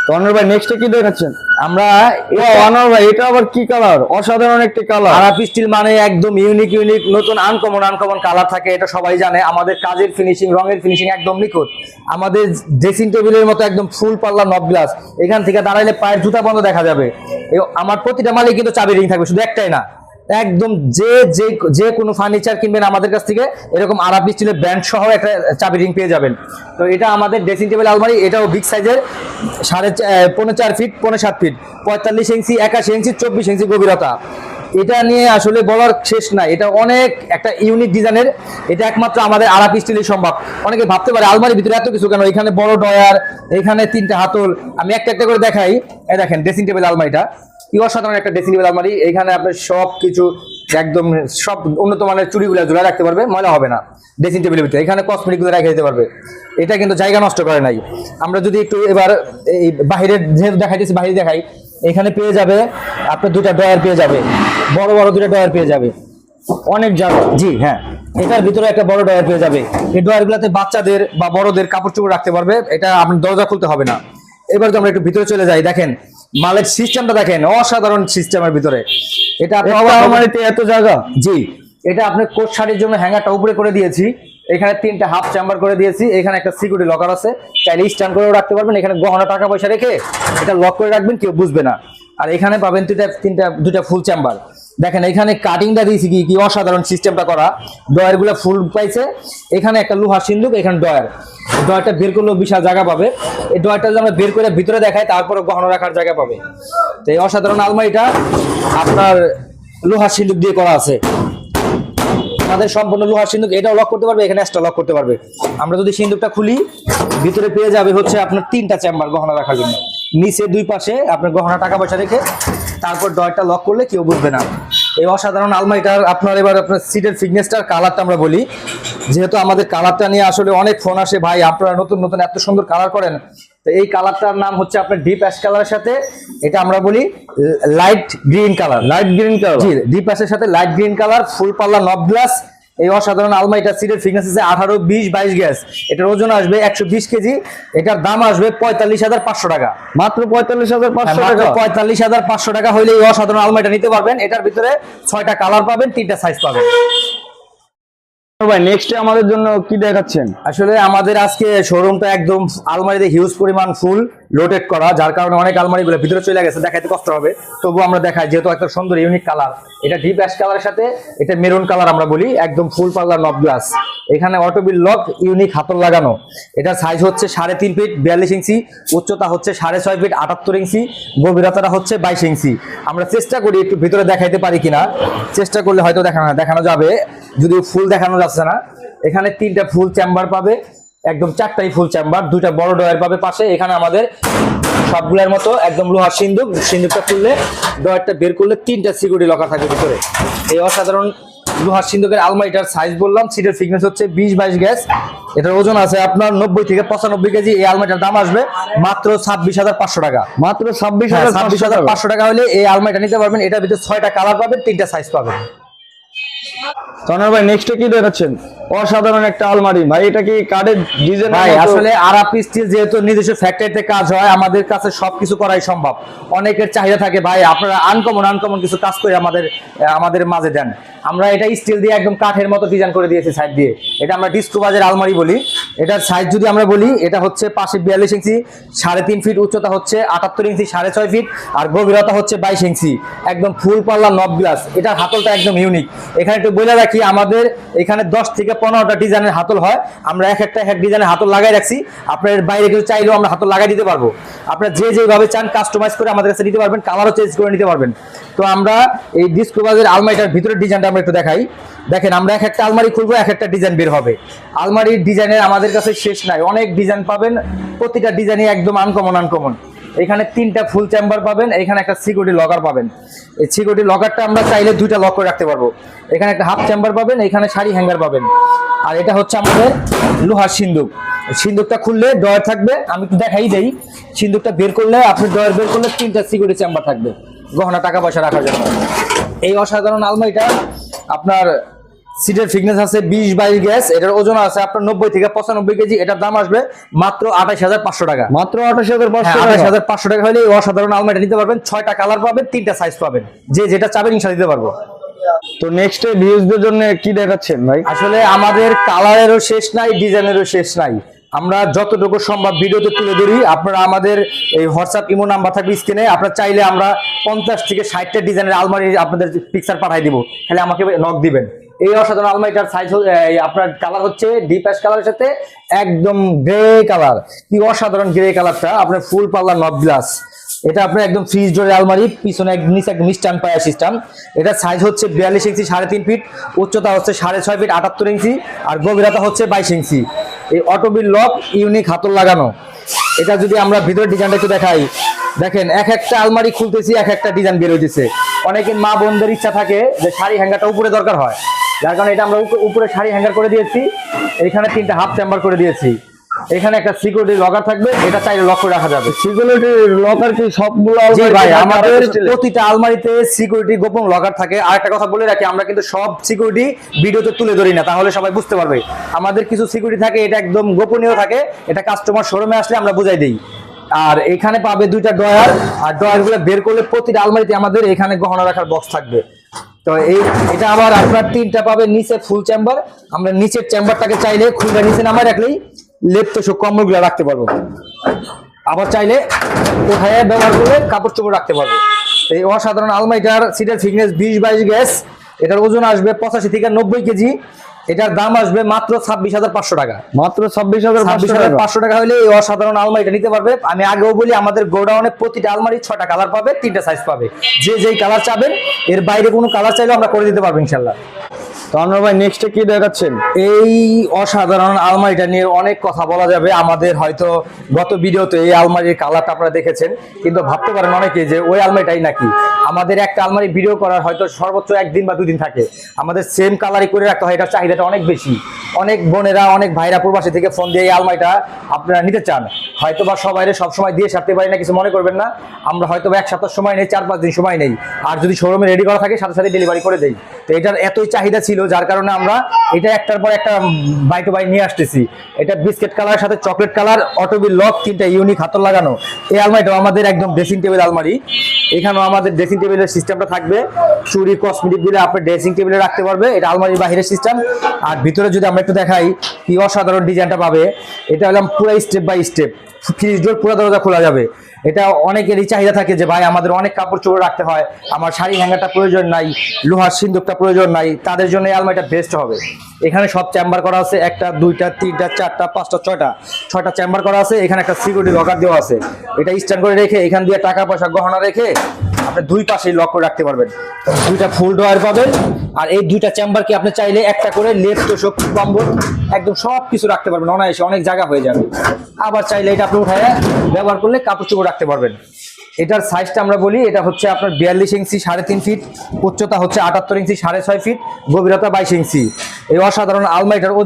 তো অনর ভাই নেক্সট কি দেখাচ্ছেন? আমরা অনর ভাই এটা আবার কি কালার? অসাধারণ একটা কালার। আরাপি স্টিল মানে একদম ইউনিক নতুন আনকমন কালার থাকে, এটা সবাই জানে। আমাদের কাজের ফিনিশিং, রঙের ফিনিশিং একদম নিখুঁত। আমাদের ড্রেসিং টেবিলের মতো একদম ফুল পাল্লা নব গ্লাস, এখান থেকে দাঁড়াইলে পায়ের জুতা বন্ধ দেখা যাবে। আমার প্রতিটা মালে কিন্তু চাবি রিং থাকবে, শুধু একটাই না, একদম যে কোনো ফার্নিচার কিনবেন আমাদের কাছ থেকে এরকম আরাপি স্টিলের ব্র্যান্ড সহ একটা চাবি রিং পেয়ে যাবেন। তো এটা আমাদের ড্রেসিং টেবিল আলমারি, এটাও বিগ সাইজের, 4.5 ফিট 4.7 ফিট, 45 ইঞ্চি, 81 ইঞ্চি, 24 ইঞ্চি গভীরতা। এটা নিয়ে আসলে বলার শেষ নাই, এটা অনেক একটা ইউনিক ডিজাইনের। এটা একমাত্র আমাদের আরাপি স্টিলের সম্ভব। অনেকে ভাবতে পারে আলমারির ভিতরে এত কিছু কেন, এখানে বড় ডয়ার, এখানে 3টা হাতল। আমি একটা একটা করে দেখাই। এই দেখেন ড্রেসিং টেবিল আলমারিটা কি অসাধারণ একটা ড্রেসিং টেবিল আলমারি। এখানে আপনার সব কিছু একদম সব উন্নত মানের চুড়িগুলো ঝুলা রাখতে পারবে, ময়লা হবে না ড্রেসিং টেবিলের ভিতরে। এখানে কসমেটিক গুলো রেখে দিতে পারবে, এটা কিন্তু জায়গা নষ্ট করে নাই। আমরা যদি একটু এবার এই বাহিরের যেহেতু দেখাইতেছি, বাহিরে দেখাই। এখানে পেয়ে যাবে আপনার 2টা ডয়ার পেয়ে যাবে, বড় বড় 2টা ডয়ার পেয়ে যাবে, অনেক জায়গা। জি হ্যাঁ, এটার ভিতরে একটা বড় ডয়ার পেয়ে যাবে। এই ডয়ারগুলোতে বাচ্চাদের বা বড়দের কাপড় চোপড় রাখতে পারবে, এটা আপনার দরজা খুলতে হবে না। এবার তো আমরা একটু ভিতরে চলে যাই, দেখেন মালের সিস্টেমটা দেখেন, অসাধারণ সিস্টেমের ভিতরে। এটা আলমারিতে এত জায়গা। জি, এটা আপনার কোট শাড়ির জন্য হ্যাঙ্গারটা উপরে করে দিয়েছি। এখানে 3টা হাফ চেম্বার করে দিয়েছি। এখানে একটা সিকিউরিটি লকার আছে, চাইলে স্ট্যান্ড করেও রাখতে পারবেন। এখানে গহনা টাকা পয়সা রেখে এটা লক করে রাখবেন, কেউ বুঝবে না। আর এখানে পাবেন 2টা ফুল চেম্বার। দেখেন এখানে কাটিংটা দিয়েছি কি অসাধারণ সিস্টেমটা করা। ডয়ারগুলো ফুল পাইছে। এখানে একটা লোহার সিন্দুক, এখানে ডয়ারটা বের করলেও বিশাল জায়গা পাবে। এই ডয়ারটা যদি আমরা বের করে ভিতরে দেখাই, তারপরে গহনা রাখার জায়গা পাবে। তো এই অসাধারণ আলমারিটা আপনার লোহার সিন্দুক দিয়ে করা আছে, আমাদের সম্পূর্ণ লোহার সিন্দুক। এটাও লক করতে পারবে, এখানে এক্সট্রা লক করতে পারবে। আমরা যদি সিন্দুকটা খুলি, ভিতরে পেয়ে যাবে হচ্ছে আপনার 3টা চেম্বার গহনা রাখার জন্য। নিচে 2 পাশে আপনার গহনা টাকা পয়সা রেখে তারপর ডয়ারটা লক করলে কেউ বুঝবে না। এই অসাধারণ আলমারিটার আপনার এবার আপনার সিটের ফিটনেসটার কালারটা আমরা বলি, যেহেতু আমাদের কালারটা নিয়ে আসলে অনেক ফোন আসে, ভাই আপনারা নতুন নতুন এত সুন্দর কালার করেন। তো এই কালারটার নাম হচ্ছে আপনার ডিপ অ্যাশ কালারের সাথে এটা আমরা বলি light green colour. Light green colour, জি, ডিপ অ্যাশের সাথে লাইট গ্রিন কালার, ফুল পাল্লা নব গ্লাস। এই অসাধারণ আলমারিটা সিটের ফিটনেস আছে 18, 20, 22 গ্যাস। এটার ওজন আসবে 120 কেজি। এটার দাম আসবে 45,500 টাকা। মাত্র 45,500 টাকা। 45,500 টাকা হইলে এই অসাধারণ আলমারিটা নিতে পারবেন। এটার ভিতরে 6টা কালার পাবেন, 3টা সাইজ পাবেন। ভাই নেক্সট আমাদের জন্য কি দেখাচ্ছেন? আসলে আমাদের আজকে শোরুমটা একদম আলমারিতে হিউজ পরিমাণ ফুল লোডেড করা, যার কারণে অনেক আলমারিগুলো ভিতরে চলে গেছে, দেখাইতে কষ্ট হবে। তবু আমরা দেখাই, যেহেতু একটা সুন্দর ইউনিক কালার। এটা ডিপ অ্যাশ কালারের সাথে এটা মেরুন কালার আমরা বলি, একদম ফুল পাল্লা নব গ্লাস। এখানে অটোবিল লক, ইউনিক হাতল লাগানো। এটার সাইজ হচ্ছে 3.5 ফিট 42 ইঞ্চি, উচ্চতা হচ্ছে 6.5 ফিট 78 ইঞ্চি, গভীরতাটা হচ্ছে 22 ইঞ্চি। আমরা চেষ্টা করি একটু ভিতরে দেখাইতে পারি কিনা, চেষ্টা করলে হয়তো দেখানো যাবে, যদিও ফুল দেখানো যাচ্ছে না। এখানে 3টা ফুল চেম্বার পাবে, একদম 4টাই ফুল চেম্বার, 2টা বড় ডয়ার পাবে পাশে। এখানে আমাদের সবগুলোর মতো একদম লোহার সিন্দুকটা খুললে ডয়ারটা বের করলে 3টা সিকিউরিটি লকার থাকবে ভিতরে। এই অসাধারণ লোহার সিন্দুকের আলমারিটার সাইজ বললাম, সিটের ফিটনেস হচ্ছে 20-22 গ্যাস। এটার ওজন আছে আপনার 90 থেকে 95 কেজি। এই আলমারিটার দাম আসবে মাত্র 26,500 টাকা। মাত্র 26,500 টাকা হলে এই আলমারিটা নিতে পারবেন। এটার ভিতরে 6টা কালার পাবেন, 3টা সাইজ পাবেন। তনর ভাই নেক্সট কি দেখাচ্ছেন? অসাধারণ একটা আলমারি ভাই, এটা কি কাঠের ডিজাইন? ভাই আসলে আরাপি স্টিল যেহেতু নিজস্ব ফ্যাক্টরিতে কাজ হয়, আমাদের কাছে সবকিছু করাই সম্ভব। অনেকের চাহিদা থাকে ভাই আপনারা আনকমন কিছু কাজ করে আমাদের মাঝে দেন। আমরা এটা স্টিল দিয়ে একদম কাঠের মতো ডিজাইন করে দিয়েছি সাইড দিয়ে। এটা আমরা ডিস্কোবাজের আলমারি বলি। এটার সাইজ যদি আমরা বলি, এটা হচ্ছে পাশে 42 ইঞ্চি, 3.5 ফিট, উচ্চতা হচ্ছে 78 ইঞ্চি, 6.5 ফিট, আর গভীরতা হচ্ছে 22 ইঞ্চি, একদম ফুল পাল্লা নব গ্লাস। এটার হাতলটা একদম ইউনিক। এখানে একটু বলে রাখি, আমাদের এখানে 10 থেকে 15টা ডিজাইনের হাতল হয়। আমরা এক ডিজাইনের হাতল লাগাই রাখছি। আপনার বাইরে কেউ চাইলেও আমরা হাতল লাগাই দিতে পারবো। আপনারা যেভাবে চান কাস্টমাইজ করে আমাদের কাছে নিতে পারবেন, কালারও চেঞ্জ করে নিতে পারবেন। তো আমরা এই ডিস্কোবাজের আলমারিটার ভিতরের ডিজাইনটা আমরা একটু দেখাই। দেখেন আমরা একটা আলমারি খুলবো, একটা ডিজাইন বের হবে। আলমারির ডিজাইনের আমাদের কাছে শেষ নাই, অনেক ডিজাইন পাবেন, প্রতিটা ডিজাইনই একদম আনকমন। এখানে 3টা ফুল চেম্বার পাবেন, এখানে একটা সিকিউরিটি লকার পাবেন। এই সিকিউরিটি লকারটা আমরা চাইলে 2টা লক করে রাখতে পারবো। এখানে একটা হাফ চেম্বার পাবেন, এখানে শাড়ি হ্যাঙ্গার পাবেন। আর এটা হচ্ছে আমাদের লোহার সিন্দুকটা খুললে ডয়ার থাকবে। আমি একটু দেখাই দেই, সিন্দুকটা বের করলে আপনি ডয়ার বের করলে 3টা সিকিউরিটি চেম্বার থাকবে গহনা টাকা পয়সা রাখার জন্য। এই অসাধারণ আলমারিটা আপনার সিটের ফিটনেস আছে 20-22 গ্যাস, এটার ওজন আছে আপনার 90 থেকে 95 কেজি। এটার দাম আসবে মাত্র 28,500 টাকা। মাত্র 28,500 টাকা। 28,500 টাকা হলে এই অসাধারণ আলমারিটা নিতে পারবেন। 6টা কালার পাবেন, 3টা সাইজ পাবেন, যে যেটা চাবেন ইনশাআল্লাহ দিতে পারবো। তো নেক্সট ভিউজদের জন্য কি দেখাচ্ছেন ভাই? আসলে আমাদের কালারেরও শেষ নাই, ডিজাইনেরও শেষ নাই। আমরা যতটুকু সম্ভব ভিডিওতে তুলে ধরি। আপনারা আমাদের এই হোয়াটসঅ্যাপ ইমো নাম্বার থাকবে স্ক্রিনে, আপনারা চাইলে আমরা 50 থেকে 60টা ডিজাইনের আলমারি আপনাদের পিকচার পাঠিয়ে দিব, খালি আমাকে নক দিবেন। এই অসাধারণ আলমারিটার সাইজ আপনার কালার হচ্ছে ডিপ অ্যাশ কালারের সাথে একদম গ্রে কালার। কি অসাধারণ গ্রে কালারটা, আপনার ফুল পাল্লা নব গ্লাস। এটা আপনার একদম ফ্রিজ ডোরের আলমারি, পিছনে নিচে একদম স্ট্যান্ড পায়া সিস্টেম। এটা সাইজ হচ্ছে 42 ইঞ্চি 3.5 ফিট, উচ্চতা হচ্ছে 6.5 ফিট 78 ইঞ্চি, আর গভীরতা হচ্ছে 22 ইঞ্চি। এই অটোবিল লক ইউনিক হাতল লাগানো। এটা যদি আমরা ভিতরের ডিজাইনটা একটু দেখাই, দেখেন এক একটা আলমারি খুলতেছি এক একটা ডিজাইন বের হইতেছে। অনেকের মা বোনদের ইচ্ছা থাকে যে শাড়ি হ্যাঙ্গারটা উপরে দরকার হয়, যার কারণে এটা আমরা উপরে শাড়ি হ্যাঙ্গার করে দিয়েছি। এখানে 3টা হাফ চেম্বার করে দিয়েছি। এখানে একটা সিকিউরিটি লকার থাকবে, এটা চাইলে লক করে রাখা যাবে। সিকিউরিটি লকার কি সবগুলো ভাই আমাদের প্রতিটা আলমারিতে সিকিউরিটি গোপন লকার থাকে। আর একটা কথা বলে রাখি, আমরা কিন্তু সব সিকিউরিটি ভিডিওতে তুলে ধরি না, তাহলে সবাই বুঝতে পারবে। আমাদের কিছু সিকিউরিটি থাকে, এটা একদম গোপনীয় থাকে, এটা কাস্টমার শোরুমে আসলে আমরা বুঝাই দিই। আর এখানে পাবে 2টা ড্রয়ার, আর ড্রয়ার গুলো বের করলে প্রতিটা আলমারিতে আমাদের এখানে গহনা রাখার বক্স থাকবে। তো এটা আবার আপনার 3টা পাবে নিচে ফুল চেম্বার। আমরা নিচের চেম্বারটাকে চাইলে খুলে নিচে নামায় রাখলেই লেপ তো কম্বলগুলো রাখতে পারবো। আবার চাইলে কোথায় ব্যবহার করলে কাপড় চোপড় রাখতে পারবো। এই অসাধারণ আলমারিটার সিটের ফিটনেস 20-22 গ্যাস। এটার ওজন আসবে 85 থেকে 90 কেজি। এটার দাম আসবে মাত্র 26,500 টাকা। মাত্র 26,500 টাকা হলে এই অসাধারণ আলমারিটা নিতে পারবে। আমি আগেও বলি, আমাদের গোডাউনে প্রতিটা আলমারি 6টা কালার পাবে, 3টা সাইজ পাবে, যে যেই কালার চাবেন। এর বাইরে কোনো কালার চাইলেও আমরা করে দিতে পারবো ইনশাল্লাহ। তো আমরা ভাই নেক্সট কি দেখাচ্ছেন? এই অসাধারণ আলমারিটা নিয়ে অনেক কথা বলা যাবে। আমাদের হয়তো গত ভিডিওতে এই আলমারির কালারটা আপনারা দেখেছেন, কিন্তু ভাবতে পারেন অনেকে যে ওই আলমারিটাই নাকি। আমাদের একটা আলমারি ভিডিও করার হয়তো সর্বোচ্চ 1 দিন বা 2 দিন থাকে। আমাদের সেম কালারই করে রাখতে হয়, এটার চাহিদাটা অনেক বেশি। অনেক বোনেরা, অনেক ভাইরা প্রবাসী থেকে ফোন দিয়ে এই আলমারিটা আপনারা নিতে চান। হয়তো বা সবাইরে সবসময় দিয়ে সারতে পারি না, কিছু মনে করবেন না। আমরা হয়তো 1 সপ্তাহ সময় নেই, 4-5 দিন সময় নেই। আর যদি শোরুমে রেডি করা থাকে সাথে সাথে ডেলিভারি করে দেই। তো এটার এতই চাহিদা ছিল, যার কারণে আমরা এটা একটার পর একটা বাই টু বাই নিয়ে আসতেছি। এটা বিস্কিট কালারের সাথে চকলেট কালার, অটোবিল লক, 3টা ইউনিক হাতল লাগানো। এই আলমারিটাও আমাদের একদম ড্রেসিং টেবিল আলমারি। এখানেও আমাদের ড্রেসিং টেবিলের সিস্টেমটা থাকবে, চুরি কসমেটিক গুলো আপনি ড্রেসিং টেবিলে রাখতে পারবে। এটা আলমারির বাহিরের সিস্টেম। আর ভিতরে যদি আমরা একটু দেখাই, কি অসাধারণ ডিজাইনটা পাবে। এটা হলাম পুরো স্টেপ বাই স্টেপ, ফ্রিজ ডোর পুরো দরজা খোলা যাবে। এটা অনেকেরই চাহিদা থাকে যে ভাই আমাদের অনেক কাপড় চোপড় রাখতে হয়, আমার শাড়ি হ্যাঙ্গারটা প্রয়োজন নাই, লোহার সিন্দুকটা প্রয়োজন নাই, তাদের জন্য এই আলমারিটা বেস্ট হবে। এখানে সব চেম্বার করা আছে, 1টা 2টা 3টা 4টা 5টা 6টা চেম্বার করা আছে। এখানে একটা সিকিউরিটি লকার দেওয়া আছে, এটা স্ট্যান্ড করে রেখে এখান দিয়ে টাকা পয়সা গহনা রেখে আপনি 2 পাশেই লক করে রাখতে পারবেন। 2টা ফুল ড্রয়ার পাবেন। আর এই 2টা চেম্বারকে আপনি চাইলে একটা করে লেপ তোষক কম্বল একদম সব কিছু রাখতে পারবেন অনায়াসে, অনেক জায়গা হয়ে যাবে। আবার চাইলে এটা আপনি উঠায় ব্যবহার করলে কাপড় চোপড় রাখতে পারবেন। এটার সাইজটা আমরা বলি, এটা হচ্ছে আপনার 42 ইঞ্চি 3.5 ফিট, উচ্চতা হচ্ছে 78 ইঞ্চি 6.5 ফিট, গভীরতা 22 ইঞ্চি। এই অসাধারণ আলমারিটার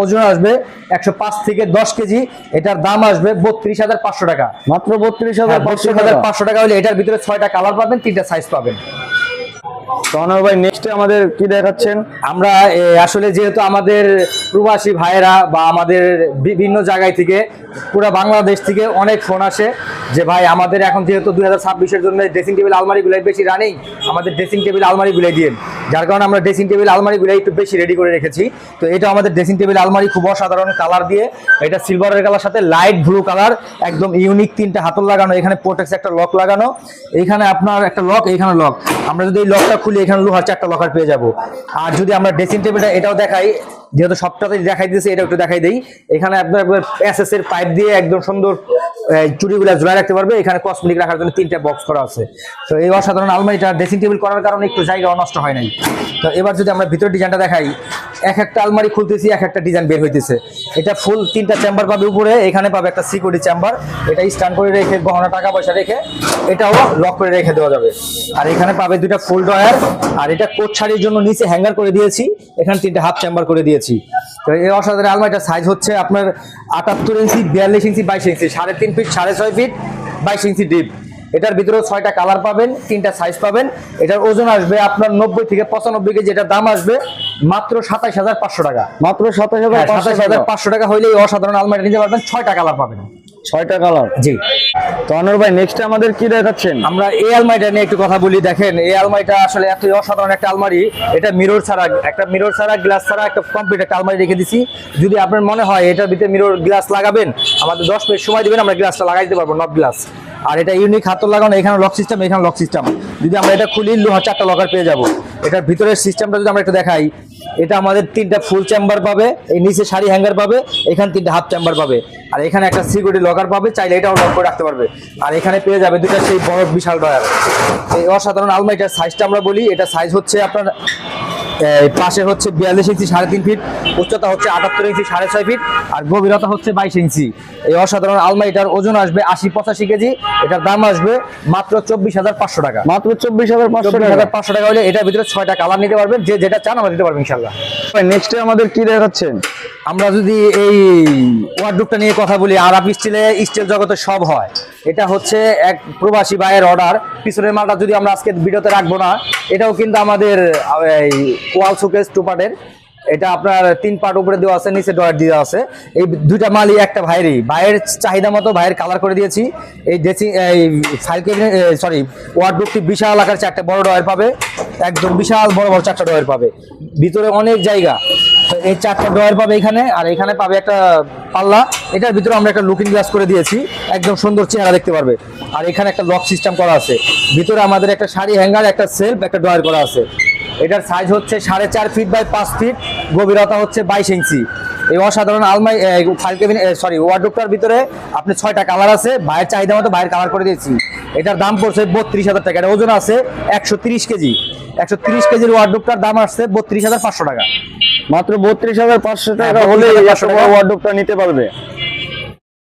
ওজন আসবে 105 থেকে 10 কেজি। এটার দাম আসবে 32,500 টাকা। মাত্র 32,500 টাকা হলে এটার ভিতরে 6টা কালার পাবেন, 3টা সাইজ পাবেন। সোনার ভাই নেক্সট আমাদের কি দেখাচ্ছেন? আমরা আসলে যেহেতু আমাদের প্রবাসী ভাইয়েরা বা আমাদের বিভিন্ন জায়গায় থেকে পুরো বাংলাদেশ থেকে অনেক ফোন আসে যে ভাই আমাদের এখন যেহেতু 2026-এর জন্য ড্রেসিং টেবিল আলমারিগুলোই বেশি রানিং, আমাদের ড্রেসিং টেবিল আলমারিগুলোই দিন। যার কারণে আমরা ড্রেসিং টেবিল আলমারিগুলো একটু বেশি রেডি করে রেখেছি। তো এটা আমাদের ড্রেসিং টেবিল আলমারি খুব অসাধারণ কালার দিয়ে, এটা সিলভারের কালার সাথে লাইট ব্লু কালার, একদম ইউনিক 3টা হাতল লাগানো। এখানে প্রোটেক্স একটা লক লাগানো, এইখানে আপনার একটা লক, এইখানে লক। আমরা যদি এই লকটা খুলি এখানে লোহার 4টা লকার পেয়ে যাব। আর যদি আমরা ড্রেসিং টেবিলটা এটাও দেখাই, যেহেতু সবটাতেই দেখাই দিয়েছি, এটা একটু দেখাই দেই। এখানে আপনার এসএস এর পাইপ দিয়ে একদম সুন্দর চুড়িগুলো ঝুলায় রাখতে পারবে। এখানে কসমেটিক রাখার জন্য 3টা বক্স করা আছে। তো এই অসাধারণ আলমারিটা ড্রেসিং টেবিল করার কারণে একটু জায়গা নষ্ট হয় নাই। তো এবার যদি আমরা ভিতর ডিজাইনটা দেখাই, এক একটা আলমারি খুলতেছি এক একটা ডিজাইন বের হইতেছে। এটা ফুল 3টা চেম্বার পাবে উপরে, এখানে পাবে একটা সিকিউরিটি চেম্বার, এটা স্ট্যান্ড করে রেখে গহনা টাকা পয়সা রেখে এটাও লক করে রেখে দেওয়া যাবে। আর এখানে পাবে 2টা ফুল ড্রয়ার, আর এটা কোট শাড়ির জন্য নিচে হ্যাঙ্গার করে দিয়েছি, এখানে 3টা হাফ চেম্বার করে দিয়েছি। তো এই অসাধারণ আলমারিটার সাইজ হচ্ছে আপনার 78 ইঞ্চি 42 ইঞ্চি 22 ইঞ্চি, 3.5 ফিট 6.5 ফিট 22 ইঞ্চি ডিপ। এটার ভিতরেও 6টা কালার পাবেন, 3টা সাইজ পাবেন। এটার ওজন আসবে আপনার 90 থেকে 95 কেজি। এটার দাম আসবে মাত্র 27500 টাকা। মাত্র 27500 টাকা। 27500 টাকা হইলে এই অসাধারণ আলমারি নিতে পারবেন। 6টা কালার পাবেন। 6টা কালার। জি। তো অনর ভাই নেক্সট আমাদের কি দেখাচ্ছেন? আমরা এই আলমারিটা নিয়ে একটু কথা বলি। দেখেন এই আলমারিটা আসলে এতই অসাধারণ একটা আলমারি। এটা মিরর ছাড়া গ্লাস ছাড়া একটা কমপ্লিট একটা আলমারি রেখে দিছি। যদি আপনার মনে হয় এটার ভিতরে মিরর গ্লাস লাগাবেন, আমাদের 10 মিনিট সময় দিবেন, আমরা গ্লাসটা লাগাই দিতে পারবো, নব গ্লাস। আর এটা ইউনিক হাতল লাগানো, এখানে লক সিস্টেম, এখানে লক সিস্টেম। যদি আমরা এটা খুলি লোহা 4টা লকার পেয়ে যাব। এটার ভিতরের সিস্টেমটা যদি আমরা একটু দেখাই, এটা আমাদের 3টা ফুল চেম্বার পাবে, এই নিচে শাড়ি হ্যাঙ্গার পাবে, এখানে 3টা হাফ চেম্বার পাবে, আর এখানে একটা সিকিউরিটি লকার পাবে, চাইলে এটাও লক করে রাখতে পারবে। আর এখানে পেয়ে যাবে 2টা সেই বড় বিশাল ডয়ার। এই অসাধারণ আলমারিটার সাইজটা আমরা বলি, এটা সাইজ হচ্ছে আপনার পাশে হচ্ছে 42 ইঞ্চি 3.5 ফিট, উচ্চতা হচ্ছে 78 ইঞ্চি 6.5 ফিট, আর গভীরতা হচ্ছে 22 ইঞ্চি। এই অসাধারণ আলমারিটার ওজন আসবে 80-85 কেজি। এটার দাম আসবে মাত্র 24500 টাকা। মাত্র 24500 টাকা। 24500 টাকা হলে এটার ভিতরে 6টা কালার নিতে পারবেন। যে যেটা চান আমরা দিতে পারবো ইনশাআল্লাহ। নেক্সট আমাদের কি দেখাচ্ছেন? আমরা যদি এই ওয়ার্ডরোবটা নিয়ে কথা বলি, আরব স্টিল জগতে সব হয়। এটা হচ্ছে এক প্রবাসী ভাইয়ের অর্ডার। পিছনের মালটা যদি আমরা আজকে ভিডিওতে রাখবো না, এটাও কিন্তু আমাদের এই ওয়াল শোকেস 2 পার্টের। এটা আপনার 3 পার্ট উপরে দেওয়া আছে, নিচে ডয়ার দেওয়া আছে। এই 2টা মালই একটা ভাইয়ের চাহিদা মতো ভাইয়ের কালার করে দিয়েছি। এই ড্রেসিং এই ফাইল ক্যাবিনেট ওয়ার্ডরোবটি বিশাল আকার 4টা বড় ডয়ার পাবে, একদম বিশাল বড় 4টা ডয়ার পাবে। ভিতরে অনেক জায়গা। তো এই 4টা ডয়ার পাবে এখানে, আর এখানে পাবে একটা পাল্লা। এটার ভিতরে আমরা একটা লুকিং গ্লাস করে দিয়েছি, একদম সুন্দর চেহারা দেখতে পারবে। আর এখানে একটা লক সিস্টেম করা আছে। ভিতরে আমাদের একটা শাড়ি হ্যাঙ্গার, একটা সেলফ, একটা ডয়ার করা আছে। এটার সাইজ হচ্ছে 4.5 ফিট বাই 5 ফিট, গভীরতা হচ্ছে 22 ইঞ্চি। এই অসাধারণ আলমারি ফাইল ক্যাবিনেট ওয়ার্ডরোবটার ভিতরে আপনি 6টা কালার আছে। ভাইয়ের চাহিদা মতো ভাইয়ের কালার করে দিয়েছি। এটার দাম পড়ছে 32000 টাকা। এটা ওজন আছে 130 কেজি। 130 কেজির ওয়ার্ডরোবটার দাম আসছে 32500 টাকা। মাত্র 32500 টাকা হ্যাঁ, হলে 32500 টাকা। ওয়ার্ডরোবটা নিতে পারবে।